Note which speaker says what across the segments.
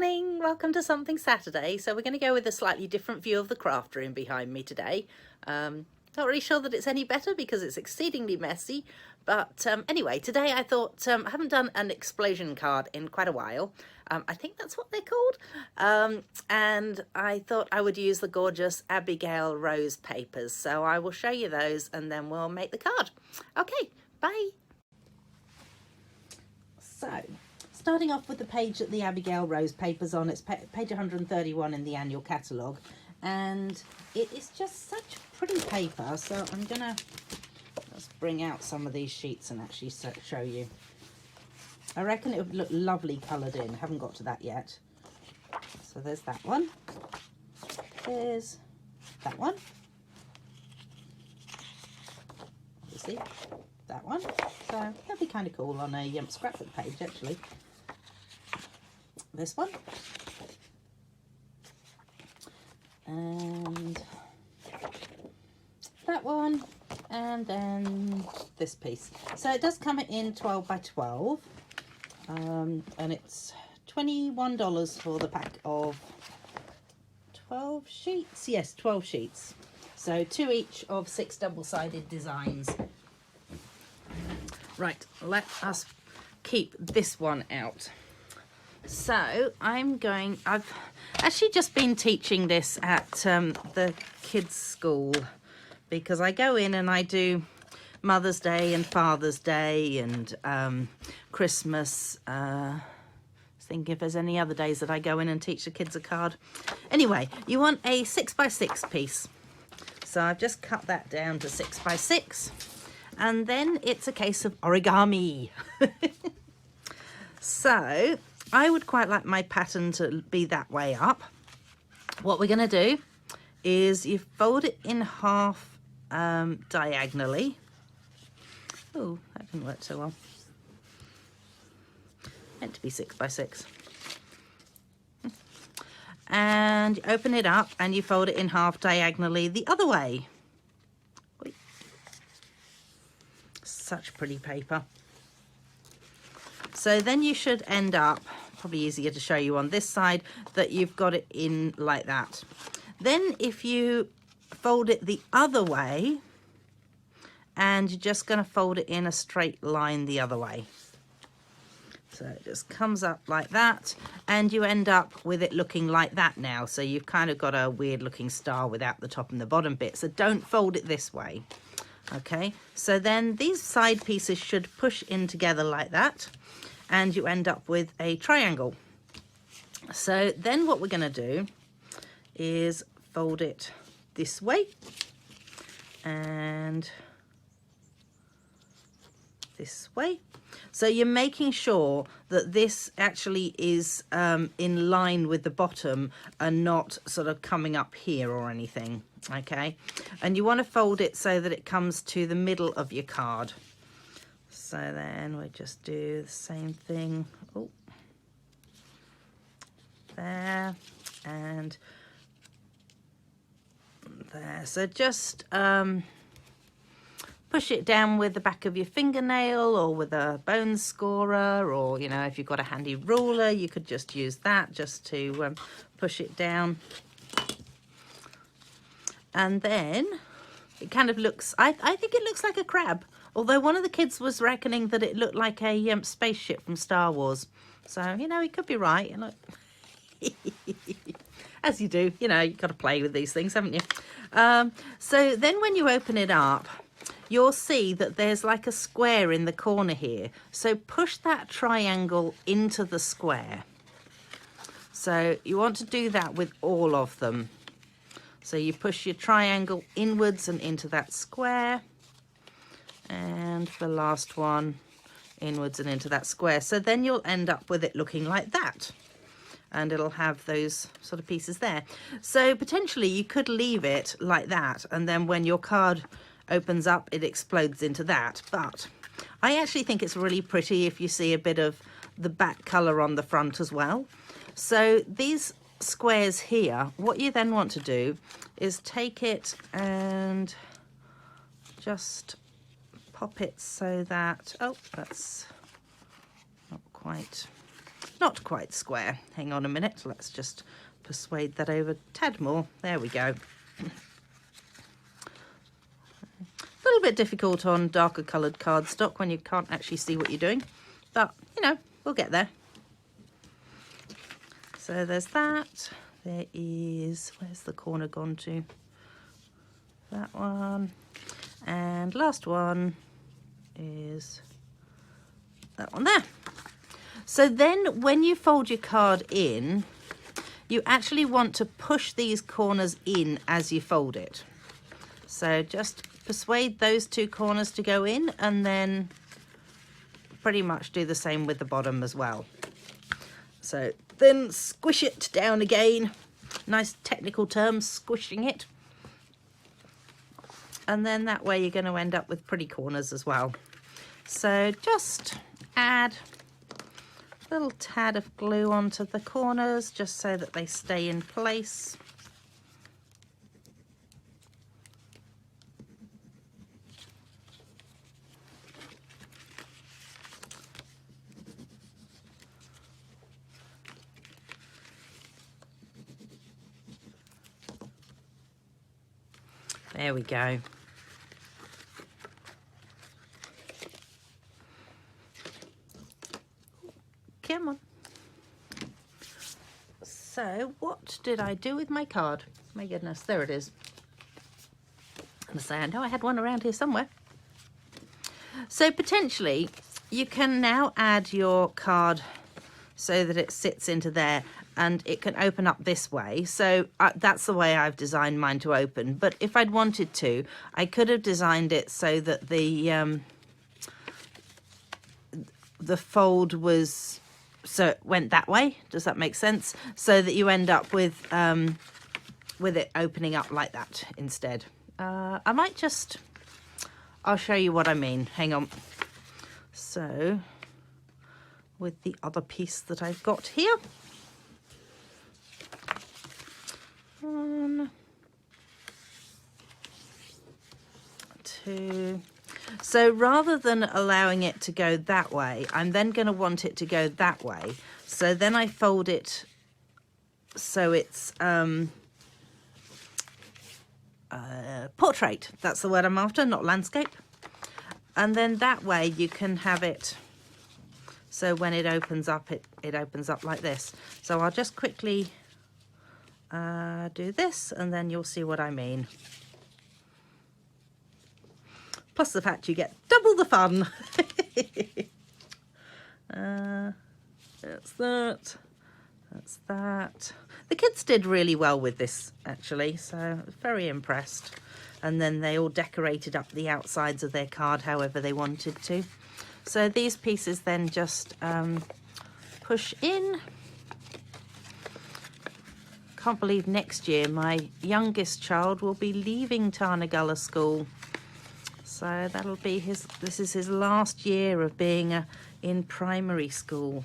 Speaker 1: morning, welcome to Something Saturday. So we're going to go with a slightly different view of the craft room behind me today. Not really sure that it's any better because it's exceedingly messy, but anyway, today I thought I haven't done an explosion card in quite a while. I think that's what they're called, and I thought I would use the gorgeous Abigail Rose papers, so I will show you those and then we'll make the card. Okay, bye. So, starting off with the page that the Abigail Rose paper's on, it's page 131 in the annual catalogue, and it is just such pretty paper. So I'm gonna let's bring out some of these sheets and actually show you. I reckon it would look lovely coloured in. Haven't got to that yet. So there's that one. There's that one. You see that one? So that'd be kind of cool on a scrapbook page actually. This one, and that one, and then this piece. So it does come in 12 by 12, and it's $21 for the pack of 12 sheets. Yes, 12 sheets. So 2 each of 6 double-sided designs. Right, let us keep this one out. So I've actually just been teaching this at the kids' school, because I go in and I do Mother's Day and Father's Day and Christmas. Thinking if there's any other days that I go in and teach the kids a card. Anyway, you want a 6 by 6 piece. So I've just cut that down to 6 by 6. And then it's a case of origami. So I would quite like my pattern to be that way up. What we're going to do is you fold it in half diagonally. Oh, that didn't work so well. Meant to be 6 by 6. And you open it up and you fold it in half diagonally the other way. Such pretty paper. So then you should end up, probably easier to show you on this side, that you've got it in like that. Then if you fold it the other way, and you're just going to fold it in a straight line the other way. So it just comes up like that, and you end up with it looking like that now. So you've kind of got a weird looking star without the top and the bottom bit. So don't fold it this way. Okay, so then these side pieces should push in together like that, and you end up with a triangle. So then what we're going to do is fold it this way and this way. So you're making sure that this actually is in line with the bottom and not sort of coming up here or anything. Okay, and you want to fold it so that it comes to the middle of your card. So then we just do the same thing. Oh, there and there. So just push it down with the back of your fingernail or with a bone scorer, or, you know, if you've got a handy ruler, you could just use that just to push it down. And then it kind of looks, I think it looks like a crab. Although one of the kids was reckoning that it looked like a spaceship from Star Wars. So, you know, he could be right. You know, as you do, you know, you've got to play with these things, haven't you? So then when you open it up, you'll see that there's like a square in the corner here. So push that triangle into the square. So you want to do that with all of them. So you push your triangle inwards and into that square. And the last one inwards and into that square. So then you'll end up with it looking like that. And it'll have those sort of pieces there. So potentially you could leave it like that, and then when your card opens up, it explodes into that. But I actually think it's really pretty if you see a bit of the back colour on the front as well. So these squares here, what you then want to do is take it and just pop it so that, oh, that's not quite not quite square. Hang on a minute, let's just persuade that over a tad more. There we go. A little bit difficult on darker coloured cardstock when you can't actually see what you're doing, but you know, we'll get there. So there's that. There is, where's the corner gone to? That one. And last one is that one there. So then when you fold your card in, you actually want to push these corners in as you fold it. So just persuade those two corners to go in, and then pretty much do the same with the bottom as well. So then squish it down again. Nice technical term, squishing it. And then that way you're going to end up with pretty corners as well. So just add a little tad of glue onto the corners just so that they stay in place. There we go. Come on. So what did I do with my card? My goodness, there it is. I'm gonna say, I know I had one around here somewhere. So potentially you can now add your card so that it sits into there, and it can open up this way. So that's the way I've designed mine to open. But if I'd wanted to, I could have designed it so that the fold was, so it went that way. Does that make sense? So that you end up with it opening up like that instead. I might just, I'll show you what I mean. Hang on. So with the other piece that I've got here. 1, 2. So rather than allowing it to go that way, I'm then going to want it to go that way. So then I fold it so it's portrait. That's the word I'm after, not landscape. And then that way you can have it so when it opens up, it opens up like this. So I'll just quickly do this, and then you'll see what I mean. Plus the fact you get double the fun. That's that. That's that. The kids did really well with this, actually, so I was very impressed. And then they all decorated up the outsides of their card however they wanted to. So these pieces then just push in. Can't believe next year my youngest child will be leaving Tarnagulla School. So that'll be this is his last year of being in primary school.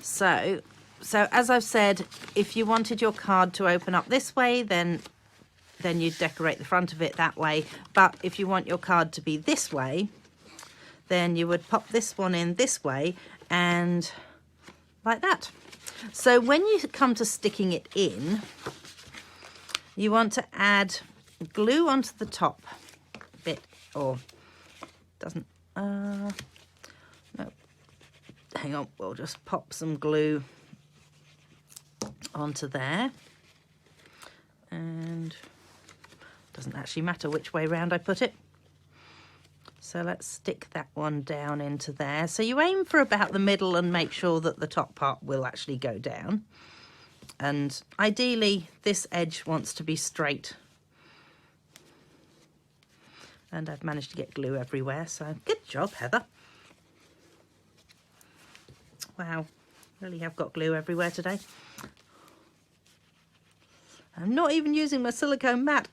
Speaker 1: So as I've said, if you wanted your card to open up this way, then you decorate the front of it that way. But if you want your card to be this way, then you would pop this one in this way and like that. So when you come to sticking it in, you want to add glue onto the top bit, or doesn't, no, hang on, we'll just pop some glue onto there, and doesn't actually matter which way round I put it. So let's stick that one down into there. So you aim for about the middle and make sure that the top part will actually go down. And ideally this edge wants to be straight. And I've managed to get glue everywhere, so good job, Heather. Wow, really have got glue everywhere today. I'm not even using my silicone mat.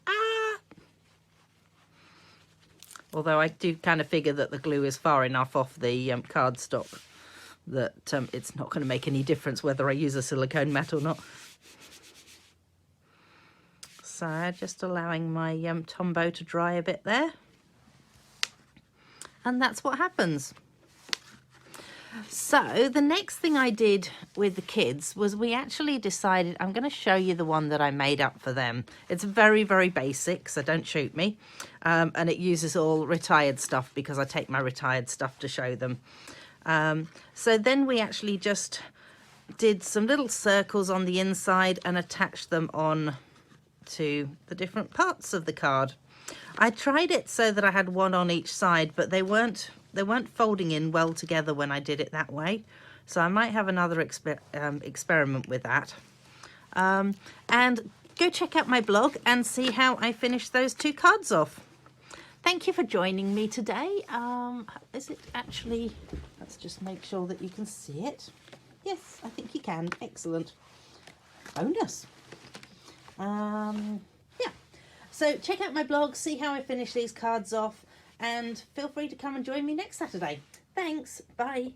Speaker 1: Although I do kind of figure that the glue is far enough off the cardstock that it's not going to make any difference whether I use a silicone mat or not. So just allowing my Tombow to dry a bit there. And that's what happens. So the next thing I did with the kids was we actually decided, I'm going to show you the one that I made up for them. It's very, very basic, so don't shoot me. And it uses all retired stuff because I take my retired stuff to show them. So then we actually just did some little circles on the inside and attached them on to the different parts of the card. I tried it so that I had one on each side, but they weren't folding in well together when I did it that way. So I might have another experiment with that. And go check out my blog and see how I finished those 2 cards off. Thank you for joining me today. Is it actually, let's just make sure that you can see it. Yes, I think you can. Excellent. Bonus. Yeah. So check out my blog, see how I finish these cards off, and feel free to come and join me next Saturday. Thanks. Bye.